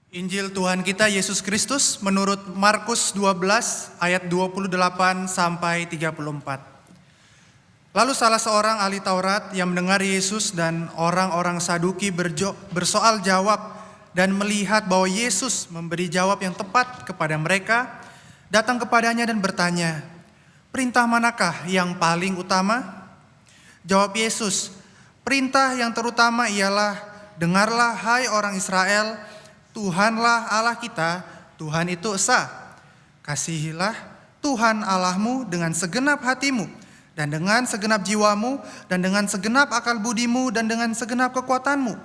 Injil Tuhan kita Yesus Kristus menurut Markus 12 ayat 28 sampai 34. Lalu salah seorang ahli Taurat yang mendengar Yesus dan orang-orang Saduki bersoal jawab dan melihat bahwa Yesus memberi jawab yang tepat kepada mereka, datang kepadanya dan bertanya, "Perintah manakah yang paling utama?" Jawab Yesus, "Perintah yang terutama ialah, dengarlah hai orang Israel, Tuhanlah Allah kita, Tuhan itu esa. Kasihilah Tuhan Allahmu dengan segenap hatimu, dan dengan segenap jiwamu, dan dengan segenap akal budimu, dan dengan segenap kekuatanmu.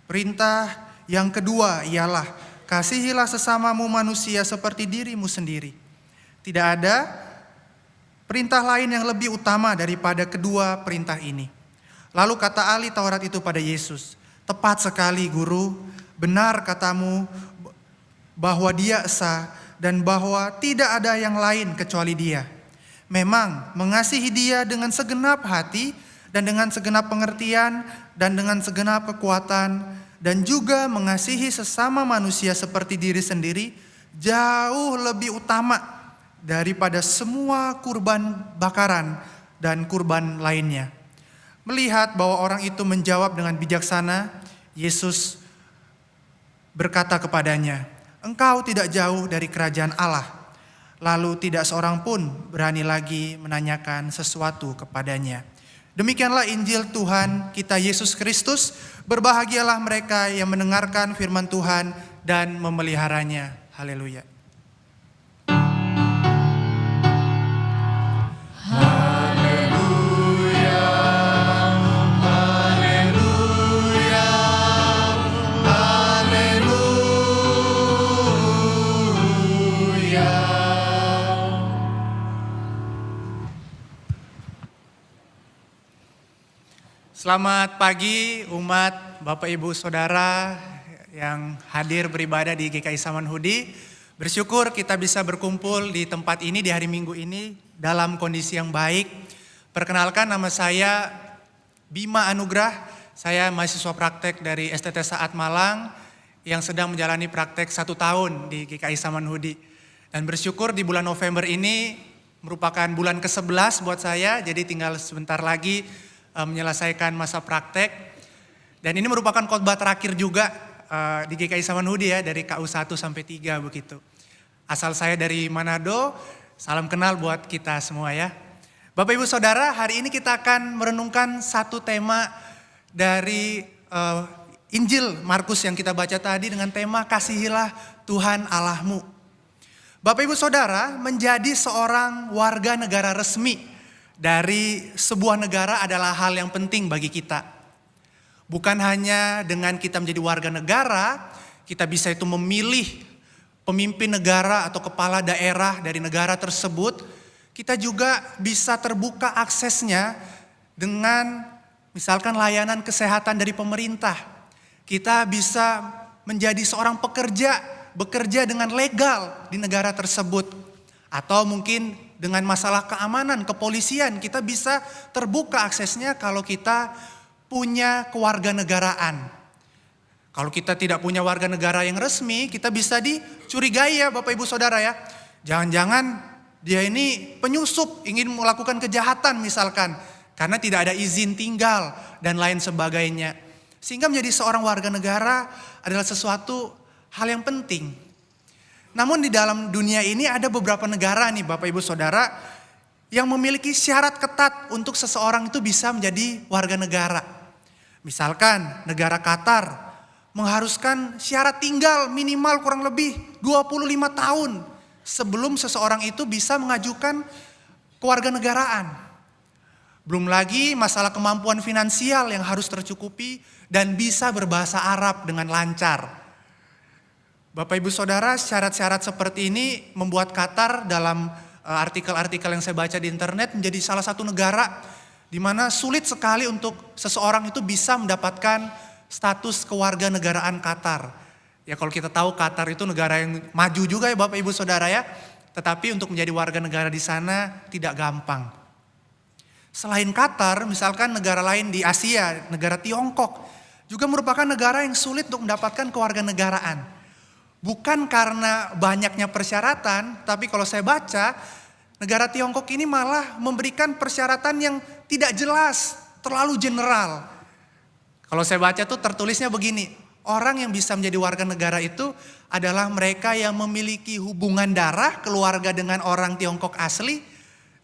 Perintah yang kedua ialah, kasihilah sesamamu manusia seperti dirimu sendiri. Tidak ada perintah lain yang lebih utama daripada kedua perintah ini." Lalu kata ahli Taurat itu pada Yesus, "Tepat sekali, Guru. Benar katamu bahwa Dia esa dan bahwa tidak ada yang lain kecuali Dia. Memang mengasihi Dia dengan segenap hati dan dengan segenap pengertian dan dengan segenap kekuatan dan juga mengasihi sesama manusia seperti diri sendiri jauh lebih utama daripada semua kurban bakaran dan kurban lainnya." Melihat bahwa orang itu menjawab dengan bijaksana, Yesus berkata kepadanya, "Engkau tidak jauh dari kerajaan Allah." Lalu tidak seorang pun berani lagi menanyakan sesuatu kepadanya. Demikianlah Injil Tuhan kita Yesus Kristus. Berbahagialah mereka yang mendengarkan firman Tuhan dan memeliharanya. Haleluya. Selamat pagi umat Bapak Ibu Saudara yang hadir beribadah di GKI Samanhudi. Bersyukur kita bisa berkumpul di tempat ini di hari Minggu ini dalam kondisi yang baik. Perkenalkan, nama saya Bima Anugrah. Saya mahasiswa praktek dari STT Saat Malang yang sedang menjalani praktek 1 tahun di GKI Samanhudi. Dan bersyukur di bulan November ini merupakan bulan ke-11 buat saya, jadi tinggal sebentar lagi menyelesaikan masa praktek. Dan ini merupakan khotbah terakhir juga di GKI Samanhudi ya, dari KU 1 sampai 3 begitu. Asal saya dari Manado, salam kenal buat kita semua ya. Bapak Ibu Saudara, hari ini kita akan merenungkan satu tema dari Injil Markus yang kita baca tadi dengan tema kasihilah Tuhan Allahmu. Bapak Ibu Saudara, menjadi seorang warga negara resmi dari sebuah negara adalah hal yang penting bagi kita. Bukan hanya dengan kita menjadi warga negara, kita bisa itu memilih pemimpin negara atau kepala daerah dari negara tersebut. Kita juga bisa terbuka aksesnya dengan misalkan layanan kesehatan dari pemerintah. Kita bisa menjadi seorang pekerja, bekerja dengan legal di negara tersebut. Atau mungkin dengan masalah keamanan, kepolisian, kita bisa terbuka aksesnya kalau kita punya kewarganegaraan. Kalau kita tidak punya warga negara yang resmi, kita bisa dicurigai ya Bapak Ibu Saudara ya. Jangan-jangan dia ini penyusup, ingin melakukan kejahatan misalkan, karena tidak ada izin tinggal dan lain sebagainya. Sehingga menjadi seorang warga negara adalah sesuatu hal yang penting. Namun di dalam dunia ini ada beberapa negara nih Bapak Ibu Saudara yang memiliki syarat ketat untuk seseorang itu bisa menjadi warga negara. Misalkan negara Qatar mengharuskan syarat tinggal minimal kurang lebih 25 tahun sebelum seseorang itu bisa mengajukan kewarganegaraan. Belum lagi masalah kemampuan finansial yang harus tercukupi dan bisa berbahasa Arab dengan lancar. Bapak Ibu Saudara, syarat-syarat seperti ini membuat Qatar dalam artikel-artikel yang saya baca di internet menjadi salah satu negara di mana sulit sekali untuk seseorang itu bisa mendapatkan status kewarganegaraan Qatar. Ya kalau kita tahu Qatar itu negara yang maju juga ya Bapak Ibu Saudara ya, tetapi untuk menjadi warga negara di sana tidak gampang. Selain Qatar, misalkan negara lain di Asia, negara Tiongkok, juga merupakan negara yang sulit untuk mendapatkan kewarganegaraan. Bukan karena banyaknya persyaratan, tapi kalau saya baca, negara Tiongkok ini malah memberikan persyaratan yang tidak jelas, terlalu general. Kalau saya baca tuh tertulisnya begini, orang yang bisa menjadi warga negara itu adalah mereka yang memiliki hubungan darah, keluarga dengan orang Tiongkok asli,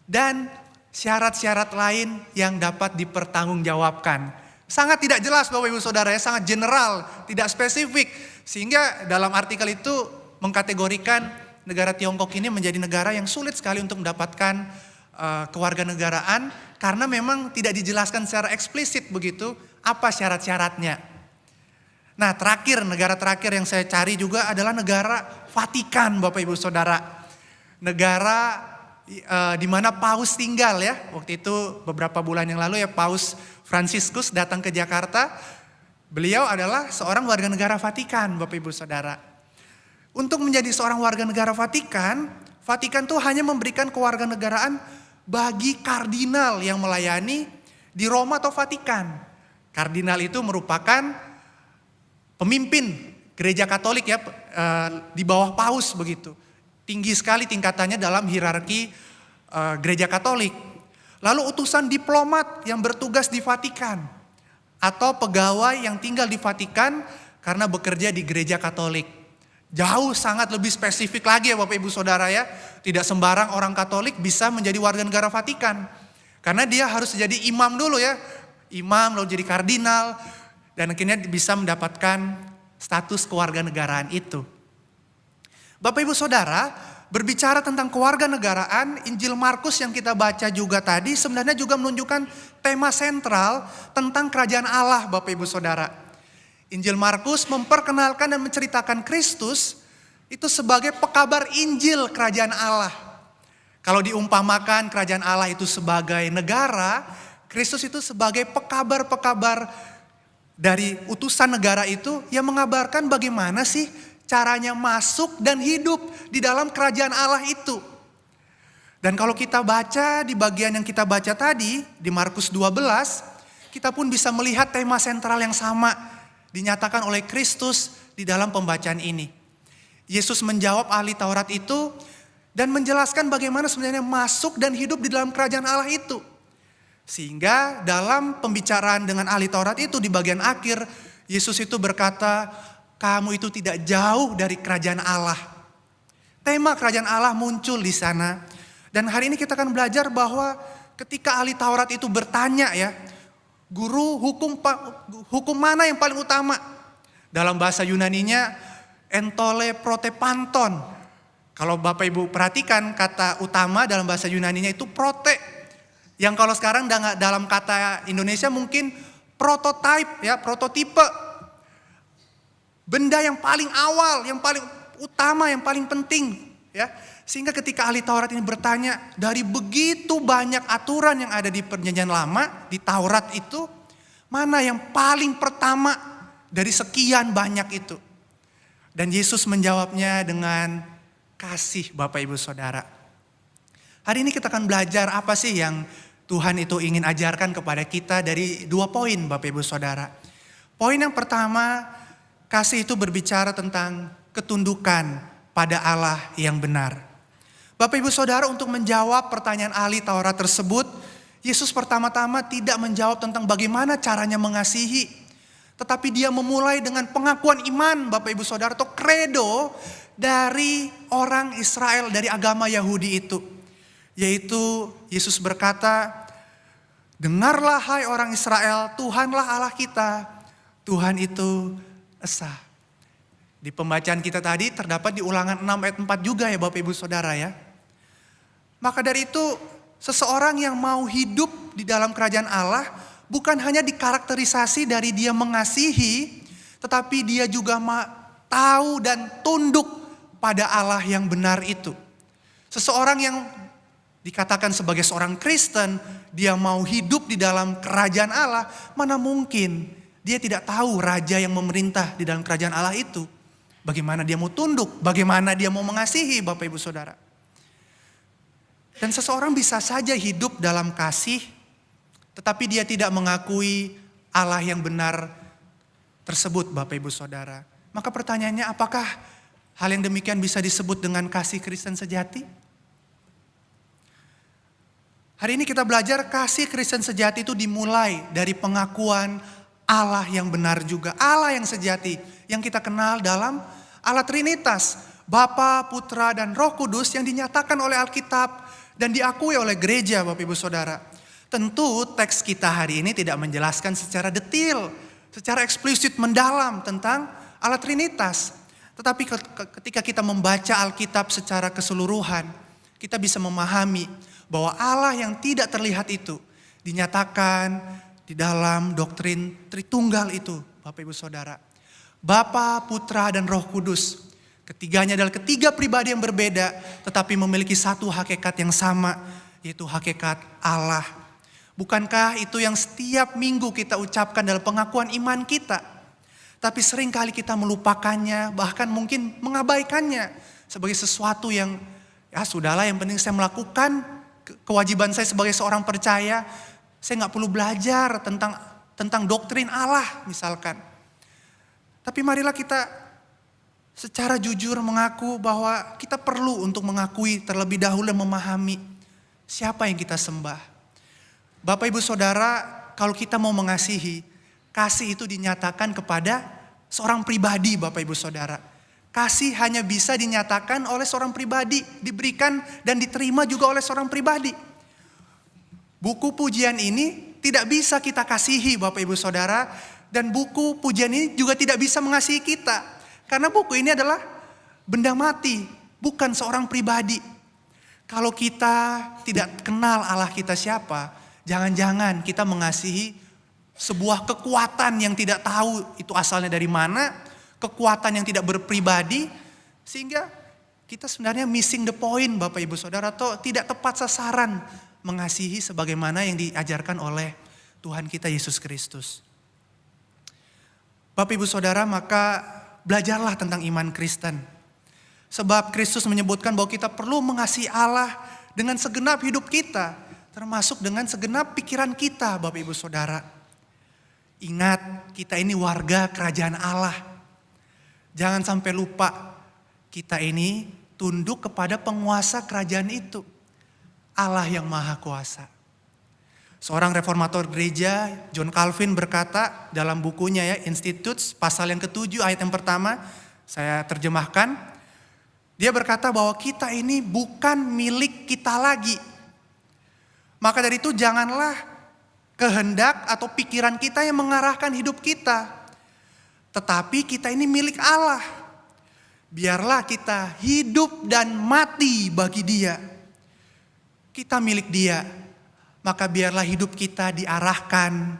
dan syarat-syarat lain yang dapat dipertanggungjawabkan. Sangat tidak jelas Bapak Ibu Saudara ya, sangat general, tidak spesifik. Sehingga dalam artikel itu mengkategorikan negara Tiongkok ini menjadi negara yang sulit sekali untuk mendapatkan kewarganegaraan karena memang tidak dijelaskan secara eksplisit begitu apa syarat-syaratnya. Nah negara terakhir yang saya cari juga adalah negara Vatikan Bapak Ibu Saudara. Negara di mana Paus tinggal ya. Waktu itu beberapa bulan yang lalu ya Paus Fransiskus datang ke Jakarta. Beliau adalah seorang warga negara Vatikan Bapak Ibu Saudara. Untuk menjadi seorang warga negara Vatikan, Vatikan tuh hanya memberikan kewarganegaraan bagi kardinal yang melayani di Roma atau Vatikan. Kardinal itu merupakan pemimpin gereja Katolik ya, di bawah Paus begitu. Tinggi sekali tingkatannya dalam hierarki gereja Katolik. Lalu utusan diplomat yang bertugas di Vatikan atau pegawai yang tinggal di Vatikan karena bekerja di gereja Katolik. Jauh sangat lebih spesifik lagi ya Bapak Ibu Saudara ya. Tidak sembarang orang Katolik bisa menjadi warga negara Vatikan. Karena dia harus jadi imam dulu ya. Imam lalu jadi kardinal dan akhirnya bisa mendapatkan status kewarganegaraan itu. Bapak Ibu Saudara, berbicara tentang kewarganegaraan, Injil Markus yang kita baca juga tadi sebenarnya juga menunjukkan tema sentral tentang kerajaan Allah Bapak Ibu Saudara. Injil Markus memperkenalkan dan menceritakan Kristus itu sebagai pekabar Injil kerajaan Allah. Kalau diumpamakan kerajaan Allah itu sebagai negara, Kristus itu sebagai pekabar-pekabar dari utusan negara itu yang mengabarkan bagaimana sih caranya masuk dan hidup di dalam kerajaan Allah itu. Dan kalau kita baca di bagian yang kita baca tadi, di Markus 12, kita pun bisa melihat tema sentral yang sama dinyatakan oleh Kristus di dalam pembacaan ini. Yesus menjawab ahli Taurat itu dan menjelaskan bagaimana sebenarnya masuk dan hidup di dalam kerajaan Allah itu. Sehingga dalam pembicaraan dengan ahli Taurat itu di bagian akhir, Yesus itu berkata, kamu itu tidak jauh dari kerajaan Allah. Tema kerajaan Allah muncul di sana. Dan hari ini kita akan belajar bahwa ketika ahli Taurat itu bertanya ya, guru hukum mana yang paling utama? Dalam bahasa Yunaninya entole protepanton. Kalau Bapak Ibu perhatikan kata utama dalam bahasa Yunaninya itu prote. Yang kalau sekarang dalam kata Indonesia mungkin prototype ya, prototipe. Benda yang paling awal, yang paling utama, yang paling penting ya. Sehingga ketika ahli Taurat ini bertanya, dari begitu banyak aturan yang ada di Perjanjian Lama, di Taurat itu, mana yang paling pertama dari sekian banyak itu? Dan Yesus menjawabnya dengan kasih Bapak Ibu Saudara. Hari ini kita akan belajar apa sih yang Tuhan itu ingin ajarkan kepada kita dari 2 poin Bapak Ibu Saudara. Poin yang pertama, kasih itu berbicara tentang ketundukan pada Allah yang benar. Bapak Ibu Saudara, untuk menjawab pertanyaan ahli Taurat tersebut, Yesus pertama-tama tidak menjawab tentang bagaimana caranya mengasihi. Tetapi dia memulai dengan pengakuan iman Bapak Ibu Saudara atau credo dari orang Israel, dari agama Yahudi itu. Yaitu Yesus berkata, dengarlah hai orang Israel, Tuhanlah Allah kita, Tuhan itu esa. Di pembacaan kita tadi terdapat di Ulangan 6 ayat 4 juga ya Bapak Ibu Saudara ya. Maka dari itu seseorang yang mau hidup di dalam kerajaan Allah bukan hanya dikarakterisasi dari dia mengasihi, tetapi dia juga tahu dan tunduk pada Allah yang benar itu. Seseorang yang dikatakan sebagai seorang Kristen, dia mau hidup di dalam kerajaan Allah, mana mungkin dia tidak tahu raja yang memerintah di dalam kerajaan Allah itu. Bagaimana dia mau tunduk, bagaimana dia mau mengasihi Bapak Ibu Saudara. Dan seseorang bisa saja hidup dalam kasih tetapi dia tidak mengakui Allah yang benar tersebut, Bapak Ibu Saudara. Maka pertanyaannya, apakah hal yang demikian bisa disebut dengan kasih Kristen sejati? Hari ini kita belajar kasih Kristen sejati itu dimulai dari pengakuan Allah yang benar juga. Allah yang sejati yang kita kenal dalam Allah Trinitas. Bapa, Putra, dan Roh Kudus yang dinyatakan oleh Alkitab dan diakui oleh gereja, Bapak Ibu Saudara. Tentu teks kita hari ini tidak menjelaskan secara detail, secara eksplisit mendalam tentang Allah Trinitas. Tetapi ketika kita membaca Alkitab secara keseluruhan, kita bisa memahami bahwa Allah yang tidak terlihat itu dinyatakan di dalam doktrin Tritunggal itu, Bapak Ibu Saudara. Bapa, Putra, dan Roh Kudus. Ketiganya adalah ketiga pribadi yang berbeda, tetapi memiliki satu hakikat yang sama, yaitu hakikat Allah. Bukankah itu yang setiap minggu kita ucapkan dalam pengakuan iman kita? Tapi seringkali kita melupakannya, bahkan mungkin mengabaikannya sebagai sesuatu yang ya sudahlah, yang penting saya melakukan kewajiban saya sebagai seorang percaya. Saya nggak perlu belajar tentang doktrin Allah misalkan. Tapi marilah kita secara jujur mengaku bahwa kita perlu untuk mengakui terlebih dahulu dan memahami siapa yang kita sembah. Bapak Ibu Saudara, kalau kita mau mengasihi, kasih itu dinyatakan kepada seorang pribadi, Bapak Ibu Saudara. Kasih hanya bisa dinyatakan oleh seorang pribadi, diberikan dan diterima juga oleh seorang pribadi. Buku pujian ini tidak bisa kita kasihi, Bapak Ibu Saudara, dan buku pujian ini juga tidak bisa mengasihi kita. Karena buku ini adalah benda mati, bukan seorang pribadi. Kalau kita tidak kenal Allah kita siapa, jangan-jangan kita mengasihi sebuah kekuatan yang tidak tahu itu asalnya dari mana, kekuatan yang tidak berpribadi, sehingga kita sebenarnya missing the point, Bapak Ibu Saudara, atau tidak tepat sasaran mengasihi sebagaimana yang diajarkan oleh Tuhan kita Yesus Kristus. Bapak Ibu Saudara, maka belajarlah tentang iman Kristen. Sebab Kristus menyebutkan bahwa kita perlu mengasihi Allah dengan segenap hidup kita, termasuk dengan segenap pikiran kita, Bapak Ibu Saudara. Ingat, kita ini warga kerajaan Allah. Jangan sampai lupa, kita ini tunduk kepada penguasa kerajaan itu, Allah yang Maha Kuasa. Seorang reformator gereja, John Calvin, berkata dalam bukunya ya, Institutes, pasal yang ke-7 ayat yang pertama, saya terjemahkan. Dia berkata bahwa kita ini bukan milik kita lagi. Maka dari itu janganlah kehendak atau pikiran kita yang mengarahkan hidup kita. Tetapi kita ini milik Allah. Biarlah kita hidup dan mati bagi Dia. Kita milik Dia. Maka biarlah hidup kita diarahkan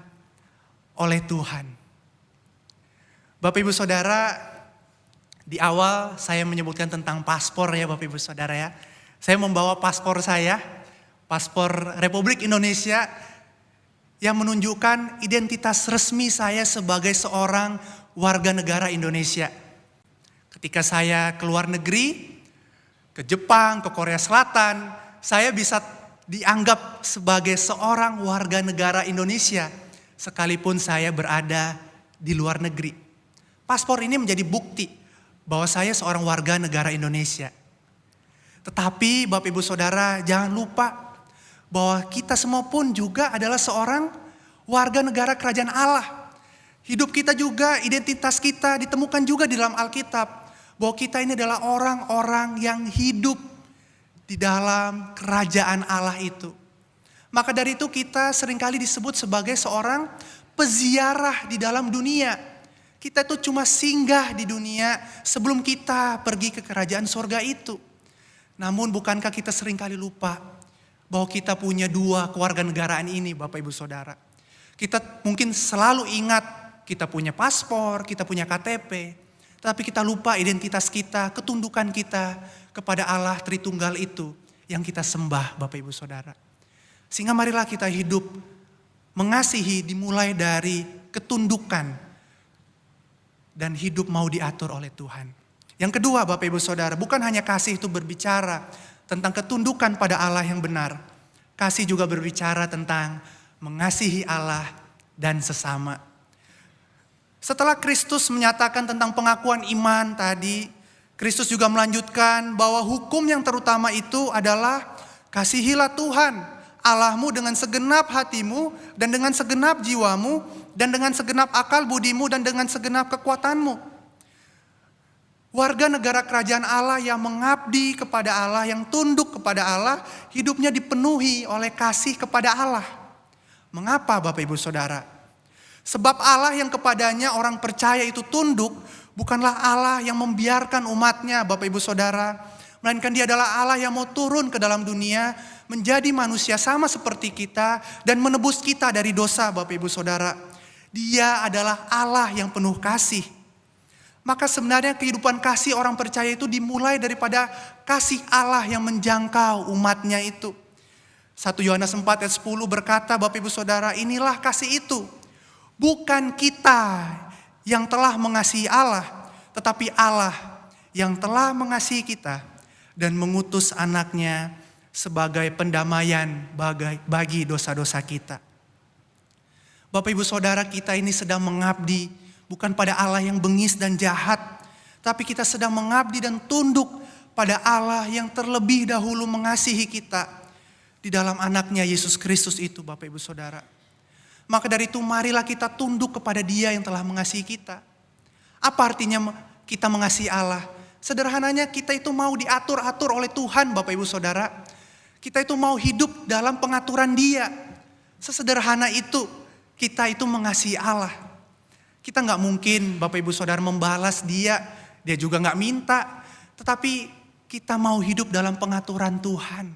oleh Tuhan. Bapak Ibu Saudara, di awal saya menyebutkan tentang paspor ya Bapak Ibu Saudara ya. Saya membawa paspor saya, paspor Republik Indonesia yang menunjukkan identitas resmi saya sebagai seorang warga negara Indonesia. Ketika saya keluar negeri, ke Jepang, ke Korea Selatan, saya bisa dianggap sebagai seorang warga negara Indonesia sekalipun saya berada di luar negeri. Paspor ini menjadi bukti bahwa saya seorang warga negara Indonesia. Tetapi Bapak Ibu Saudara, jangan lupa bahwa kita semua pun juga adalah seorang warga negara kerajaan Allah. Hidup kita juga, identitas kita ditemukan juga di dalam Alkitab, bahwa kita ini adalah orang-orang yang hidup di dalam kerajaan Allah itu. Maka dari itu kita seringkali disebut sebagai seorang peziarah di dalam dunia. Kita itu cuma singgah di dunia sebelum kita pergi ke kerajaan sorga itu. Namun bukankah kita seringkali lupa bahwa kita punya dua kewarganegaraan ini Bapak Ibu Saudara. Kita mungkin selalu ingat kita punya paspor, kita punya KTP. Tapi kita lupa identitas kita, ketundukan kita kepada Allah Tritunggal itu yang kita sembah Bapak Ibu Saudara. Sehingga marilah kita hidup mengasihi dimulai dari ketundukan dan hidup mau diatur oleh Tuhan. Yang kedua Bapak Ibu Saudara, bukan hanya kasih itu berbicara tentang ketundukan pada Allah yang benar. Kasih juga berbicara tentang mengasihi Allah dan sesama. Setelah Kristus menyatakan tentang pengakuan iman tadi, Kristus juga melanjutkan bahwa hukum yang terutama itu adalah kasihilah Tuhan Allahmu dengan segenap hatimu dan dengan segenap jiwamu dan dengan segenap akal budimu dan dengan segenap kekuatanmu. Warga negara kerajaan Allah yang mengabdi kepada Allah, yang tunduk kepada Allah, hidupnya dipenuhi oleh kasih kepada Allah. Mengapa Bapak Ibu Saudara? Sebab Allah yang kepadanya orang percaya itu tunduk, bukanlah Allah yang membiarkan umatnya Bapak Ibu Saudara, melainkan Dia adalah Allah yang mau turun ke dalam dunia, menjadi manusia sama seperti kita dan menebus kita dari dosa Bapak Ibu Saudara. Dia adalah Allah yang penuh kasih. Maka sebenarnya kehidupan kasih orang percaya itu dimulai daripada kasih Allah yang menjangkau umatnya itu. 1 Yohanes 4 ayat 10 berkata, Bapak Ibu Saudara, inilah kasih itu. Bukan kita yang telah mengasihi Allah, tetapi Allah yang telah mengasihi kita dan mengutus anaknya sebagai pendamaian bagi dosa-dosa kita. Bapak Ibu Saudara, kita ini sedang mengabdi bukan pada Allah yang bengis dan jahat, tapi kita sedang mengabdi dan tunduk pada Allah yang terlebih dahulu mengasihi kita di dalam anaknya Yesus Kristus itu Bapak Ibu Saudara. Maka dari itu marilah kita tunduk kepada Dia yang telah mengasihi kita. Apa artinya kita mengasihi Allah? Sederhananya kita itu mau diatur-atur oleh Tuhan Bapak Ibu Saudara. Kita itu mau hidup dalam pengaturan Dia. Sesederhana itu kita itu mengasihi Allah. Kita gak mungkin Bapak Ibu Saudara membalas dia juga gak minta. Tetapi kita mau hidup dalam pengaturan Tuhan.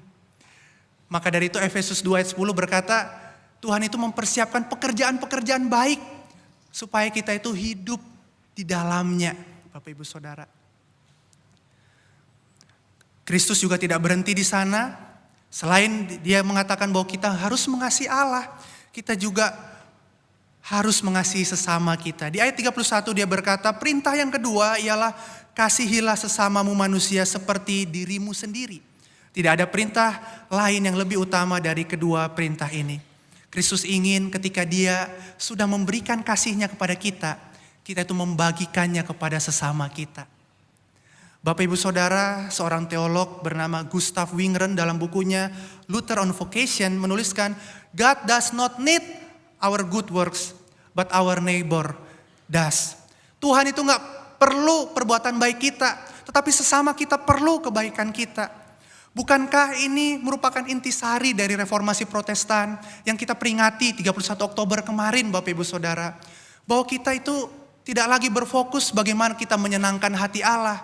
Maka dari itu Efesus 2 ayat 10 berkata, Tuhan itu mempersiapkan pekerjaan-pekerjaan baik supaya kita itu hidup di dalamnya Bapak Ibu Saudara. Kristus juga tidak berhenti di sana. Selain dia mengatakan bahwa kita harus mengasihi Allah, kita juga harus mengasihi sesama kita. Di ayat 31 dia berkata, perintah yang kedua ialah kasihilah sesamamu manusia seperti dirimu sendiri. Tidak ada perintah lain yang lebih utama dari kedua perintah ini. Kristus ingin ketika Dia sudah memberikan kasihnya kepada kita, kita itu membagikannya kepada sesama kita. Bapak Ibu Saudara, seorang teolog bernama Gustav Wingren dalam bukunya Luther on Vocation menuliskan, God does not need our good works, but our neighbor does. Tuhan itu gak perlu perbuatan baik kita, tetapi sesama kita perlu kebaikan kita. Bukankah ini merupakan intisari dari reformasi Protestan yang kita peringati 31 Oktober kemarin Bapak Ibu Saudara. Bahwa kita itu tidak lagi berfokus bagaimana kita menyenangkan hati Allah.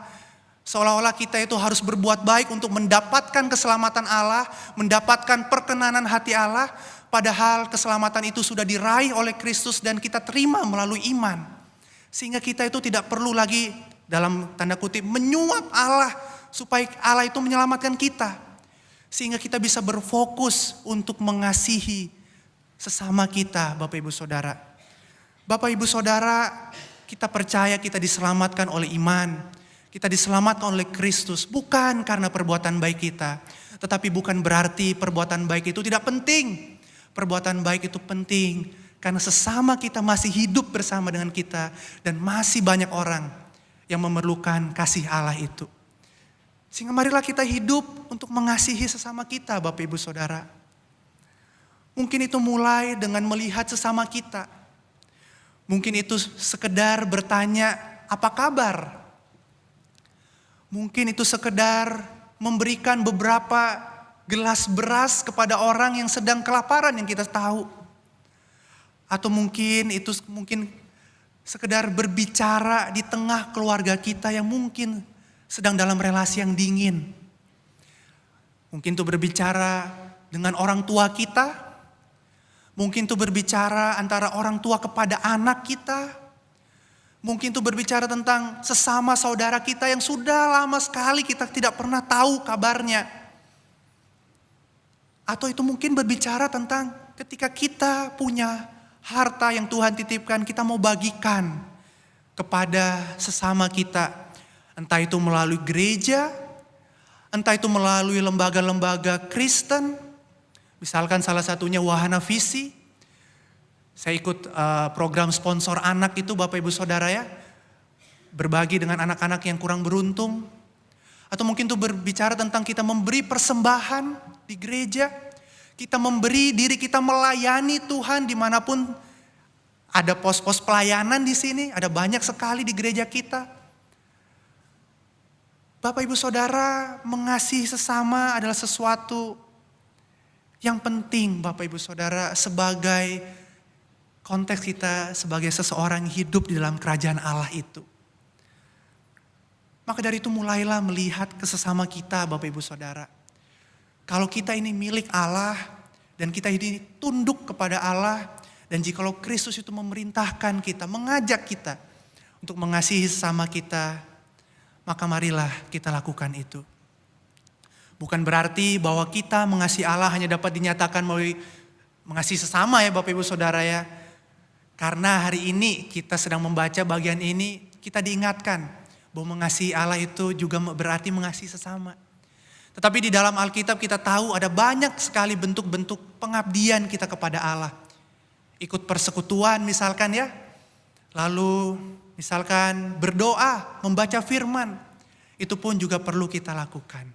Seolah-olah kita itu harus berbuat baik untuk mendapatkan keselamatan Allah, mendapatkan perkenanan hati Allah. Padahal keselamatan itu sudah diraih oleh Kristus dan kita terima melalui iman. Sehingga kita itu tidak perlu lagi dalam tanda kutip menyuap Allah supaya Allah itu menyelamatkan kita. Sehingga kita bisa berfokus untuk mengasihi sesama kita Bapak Ibu Saudara. Bapak Ibu Saudara, kita percaya kita diselamatkan oleh iman. Kita diselamatkan oleh Kristus bukan karena perbuatan baik kita. Tetapi bukan berarti perbuatan baik itu tidak penting. Perbuatan baik itu penting karena sesama kita masih hidup bersama dengan kita dan masih banyak orang yang memerlukan kasih Allah itu. Sehingga marilah kita hidup untuk mengasihi sesama kita Bapak Ibu Saudara. Mungkin itu mulai dengan melihat sesama kita. Mungkin itu sekedar bertanya apa kabar. Mungkin itu sekedar memberikan beberapa gelas beras kepada orang yang sedang kelaparan yang kita tahu. Atau mungkin itu sekedar berbicara di tengah keluarga kita yang mungkin sedang dalam relasi yang dingin. Mungkin itu berbicara dengan orang tua kita. Mungkin itu berbicara antara orang tua kepada anak kita. Mungkin itu berbicara tentang sesama saudara kita yang sudah lama sekali kita tidak pernah tahu kabarnya. Atau itu mungkin berbicara tentang ketika kita punya harta yang Tuhan titipkan, kita mau bagikan kepada sesama kita. Entah itu melalui gereja, entah itu melalui lembaga-lembaga Kristen. Misalkan salah satunya Wahana Visi, Saya ikut program sponsor anak itu Bapak Ibu Saudara ya. Berbagi dengan anak-anak yang kurang beruntung. Atau mungkin itu berbicara tentang kita memberi persembahan di gereja. Kita memberi diri kita melayani Tuhan dimanapun ada pos-pos pelayanan di sini. Ada banyak sekali di gereja kita. Bapak Ibu Saudara, mengasihi sesama adalah sesuatu yang penting Bapak Ibu Saudara sebagai konteks kita sebagai seseorang hidup di dalam kerajaan Allah itu. Maka dari itu mulailah melihat ke sesama kita Bapak Ibu Saudara. Kalau kita ini milik Allah dan kita ini tunduk kepada Allah. Dan jikalau Kristus itu memerintahkan kita, mengajak kita untuk mengasihi sesama kita. Maka marilah kita lakukan itu. Bukan berarti bahwa kita mengasihi Allah hanya dapat dinyatakan melalui mengasihi sesama ya Bapak Ibu Saudara ya. Karena hari ini kita sedang membaca bagian ini, kita diingatkan bahwa mengasihi Allah itu juga berarti mengasihi sesama. Tetapi di dalam Alkitab kita tahu ada banyak sekali bentuk-bentuk pengabdian kita kepada Allah. Ikut persekutuan misalkan ya. Lalu misalkan berdoa, membaca firman. Itu pun juga perlu kita lakukan.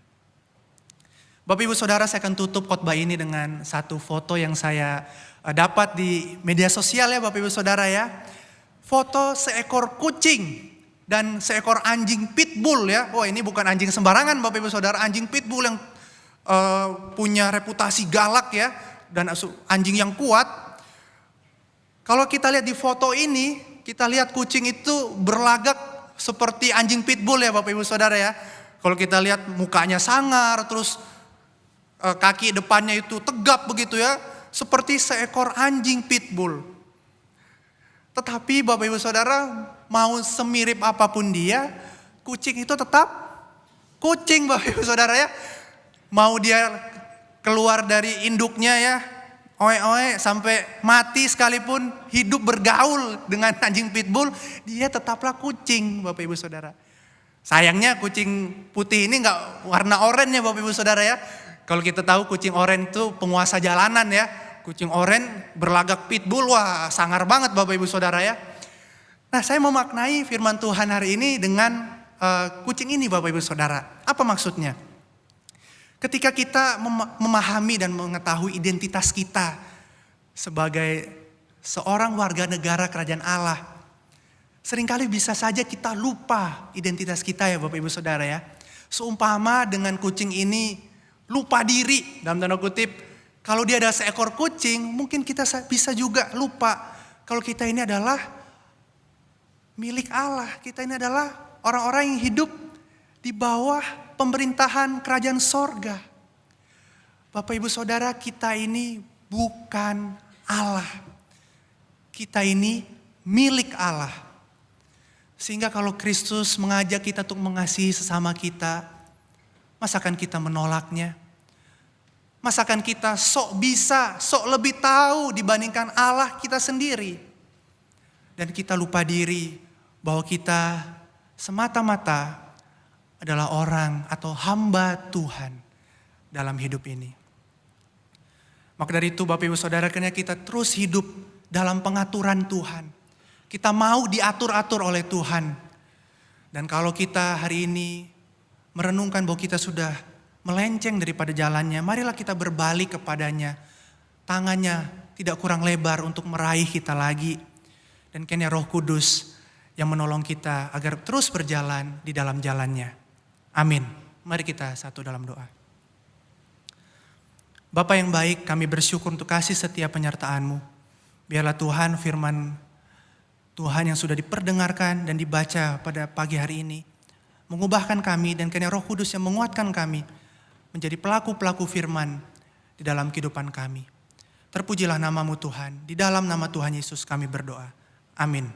Bapak Ibu Saudara, saya akan tutup khotbah ini dengan satu foto yang saya dapat di media sosial ya Bapak Ibu Saudara ya. Foto seekor kucing dan seekor anjing pitbull ya. Wah, ini bukan anjing sembarangan Bapak Ibu Saudara. Anjing pitbull yang punya reputasi galak ya. Dan anjing yang kuat. Kalau kita lihat di foto ini, kita lihat kucing itu berlagak seperti anjing pitbull ya Bapak Ibu Saudara ya. Kalau kita lihat mukanya sangar, terus kaki depannya itu tegap begitu ya. Seperti seekor anjing pitbull. Tetapi Bapak Ibu Saudara, mau semirip apapun dia, kucing itu tetap kucing Bapak Ibu Saudara ya. Mau dia keluar dari induknya ya, oe-oe sampai mati sekalipun, hidup bergaul dengan anjing pitbull, dia tetaplah kucing Bapak Ibu Saudara. Sayangnya kucing putih ini enggak warna oranye ya Bapak Ibu Saudara ya. Kalau kita tahu kucing oranye itu penguasa jalanan ya. Kucing oranye berlagak pitbull, wah sangar banget Bapak Ibu Saudara ya. Nah, saya memaknai firman Tuhan hari ini dengan kucing ini Bapak Ibu Saudara. Apa maksudnya? Ketika kita memahami dan mengetahui identitas kita sebagai seorang warga negara kerajaan Allah. Seringkali bisa saja kita lupa identitas kita ya Bapak Ibu Saudara ya. Seumpama dengan kucing ini lupa diri dalam tanda kutip. Kalau dia ada seekor kucing, mungkin kita bisa juga lupa. Kalau kita ini adalah milik Allah. Kita ini adalah orang-orang yang hidup di bawah pemerintahan kerajaan sorga. Bapak Ibu Saudara, kita ini bukan Allah. Kita ini milik Allah. Sehingga kalau Kristus mengajak kita untuk mengasihi sesama kita, masakan kita menolaknya? Masakan kita sok bisa, sok lebih tahu dibandingkan Allah kita sendiri. Dan kita lupa diri bahwa kita semata-mata adalah orang atau hamba Tuhan dalam hidup ini. Maka dari itu Bapak Ibu Saudara, karena kita terus hidup dalam pengaturan Tuhan. Kita mau diatur-atur oleh Tuhan. Dan kalau kita hari ini merenungkan bahwa kita sudah melenceng daripada jalannya, marilah kita berbalik kepadanya. Tangannya tidak kurang lebar untuk meraih kita lagi. Dan kiranya Roh Kudus yang menolong kita agar terus berjalan di dalam jalannya. Amin. Mari kita satu dalam doa. Bapa yang baik, kami bersyukur untuk kasih setiap penyertaan-Mu. Biarlah Tuhan firman Tuhan yang sudah diperdengarkan dan dibaca pada pagi hari ini mengubahkan kami, dan kiranya Roh Kudus yang menguatkan kami menjadi pelaku-pelaku firman di dalam kehidupan kami. Terpujilah nama-Mu Tuhan, di dalam nama Tuhan Yesus kami berdoa. Amin.